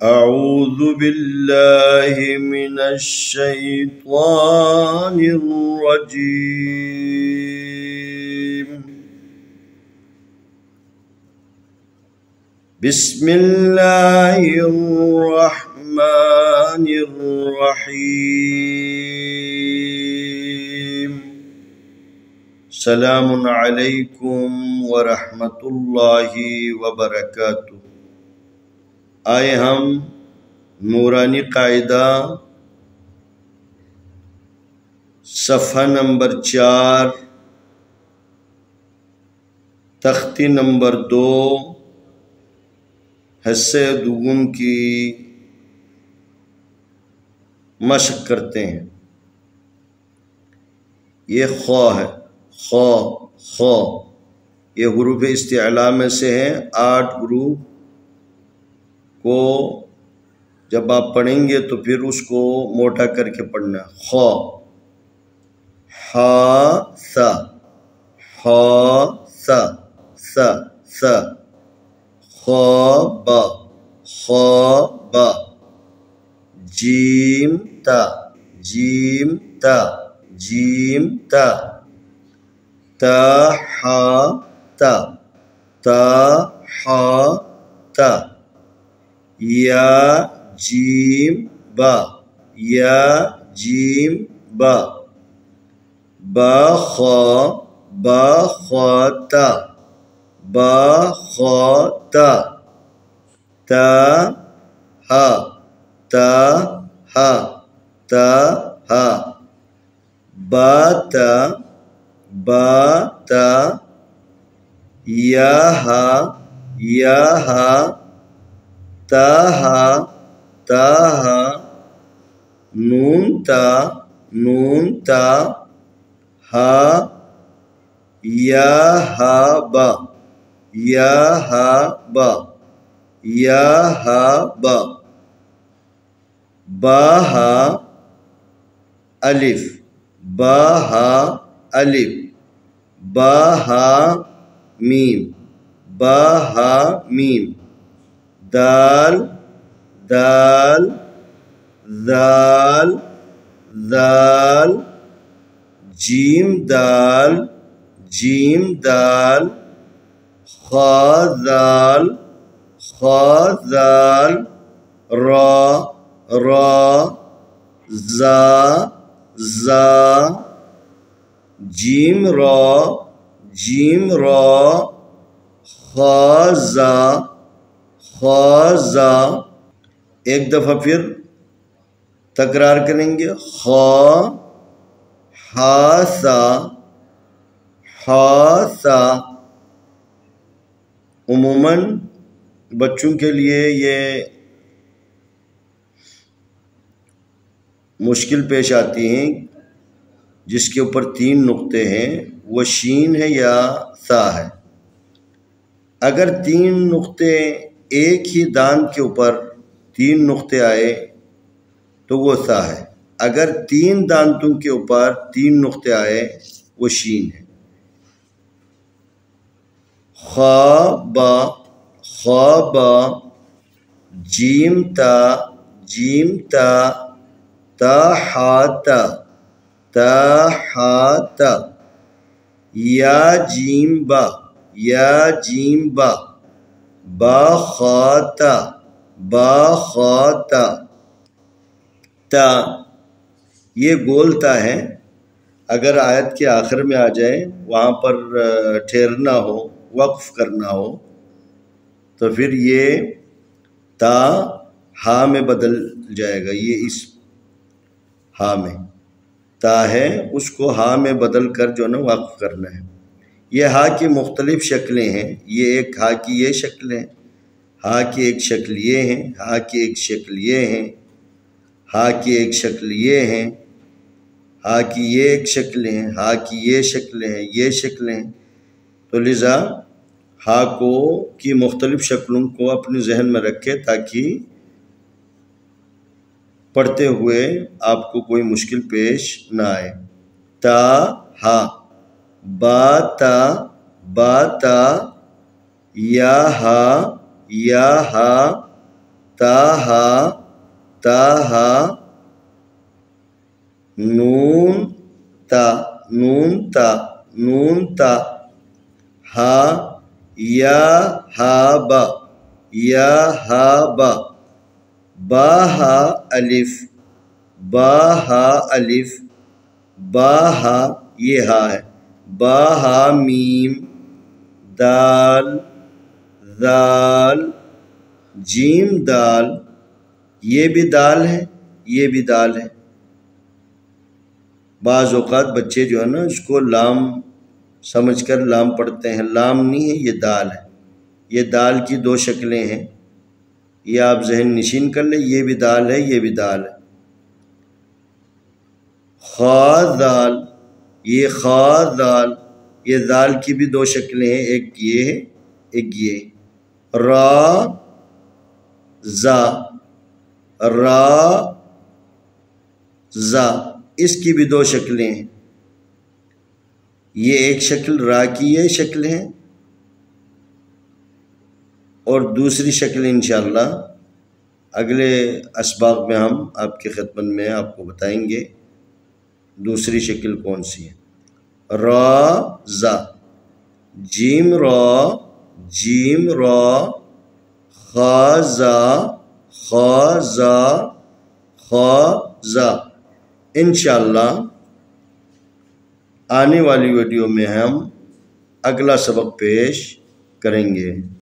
أعوذ بالله من الشيطان الرجيم. بسم الله الرحمن الرحيم. سلام علیکم ورحمۃ اللہ وبرکاتہ. آئے ہم نورانی قاعدہ صفحہ نمبر 4 تختی نمبر 2 حصے دوم کی مشق کرتے ہیں. یہ خو ہے، خو یہ حروف استعلاء میں سے ہیں. 8 حروف کو جب آپ پڑھیں گے تو پھر اس کو موٹا کر کے پڑھنا ہے. خو، ہا سا، خواب، خواب، جیم تا، تا ہا تا، یا جیم با، با خواتا، تا ہا، باتا، یا ہا، تاہا، نون تا، ہا، یا ہا با، باہا الف، باہا میم، دال، جیم دال، خا زال، را، زا، جیم را، خازا. ایک دفعہ پھر تکرار کریں گے. خا، ہاسا، عموماً بچوں کے لیے یہ مشکل پیش آتی ہیں جس کے اوپر 3 نقطے ہیں، وہ شین ہے یا سا ہے. اگر 3 نقطے ایک ہی دانت کے اوپر 3 نقطے آئے تو وہ سا ہے. اگر 3 دانتوں کے اوپر 3 نقطے آئے وہ شین ہے. خواب، جیم تا، تاہاتا، یا جیم با، باخاتا، تا. یہ گول تا ہے. اگر آیت کے آخر میں آ جائے، وہاں پر ٹھہرنا ہو، وقف کرنا ہو، تو پھر یہ تا ہا میں بدل جائے گا. یہ اس ہا میں تا ہے، اس کو ہا میں بدل کر جو نا وقف کرنا ہے. یہ ہا کی مختلف شکلیں ہیں. یہ ایک ہا کی یہ شکل ہے، ہا کی ایک شکل یہ ہیں، ہا کی ایک شکل یہ ہیں، ہا کی ایک شکل یہ ہیں، ہا کی یہ ایک شکل ہیں، ہا کی یہ شکلیں ہیں. تو لذا ہا کی مختلف شکلوں کو اپنے ذہن میں رکھے تاکہ پڑھتے ہوئے آپ کو کوئی مشکل پیش نہ آئے. تا ہا، باتا، یا ہا، تاہا تاہا نون تا نون تا نون تا ہا یا ہا با یا ہا با با ہا الف با ہا الف با ہا یہ ہا ہے با ہا میم دال ذال جیم دال یہ بھی دال ہے یہ بھی دال ہے. بعض اوقات بچے جو ہے نا اس کو لام سمجھ کر لام پڑھتے ہیں، لام نہیں ہے یہ دال ہے. یہ دال کی دو شکلیں ہیں، یہ آپ ذہن نشین کر لیں، یہ بھی دال ہے یہ بھی دال ہے. خا دال یہ خا دال یہ دال کی بھی دو شکلیں ہیں، ایک یہ ہے ایک یہ. را زا را زا اس کی بھی دو شکلیں ہیں، یہ ایک شکل را کی یہ شکل ہے اور دوسری شکل انشاءاللہ اگلے اسباق میں ہم آپ کی خدمت میں آپ کو بتائیں گے دوسری شکل کون سی ہے. را زا جیم را جیم را خا زا خا زا خا زا. انشاءاللہ آنے والی ویڈیو میں ہم اگلا سبق پیش کریں گے.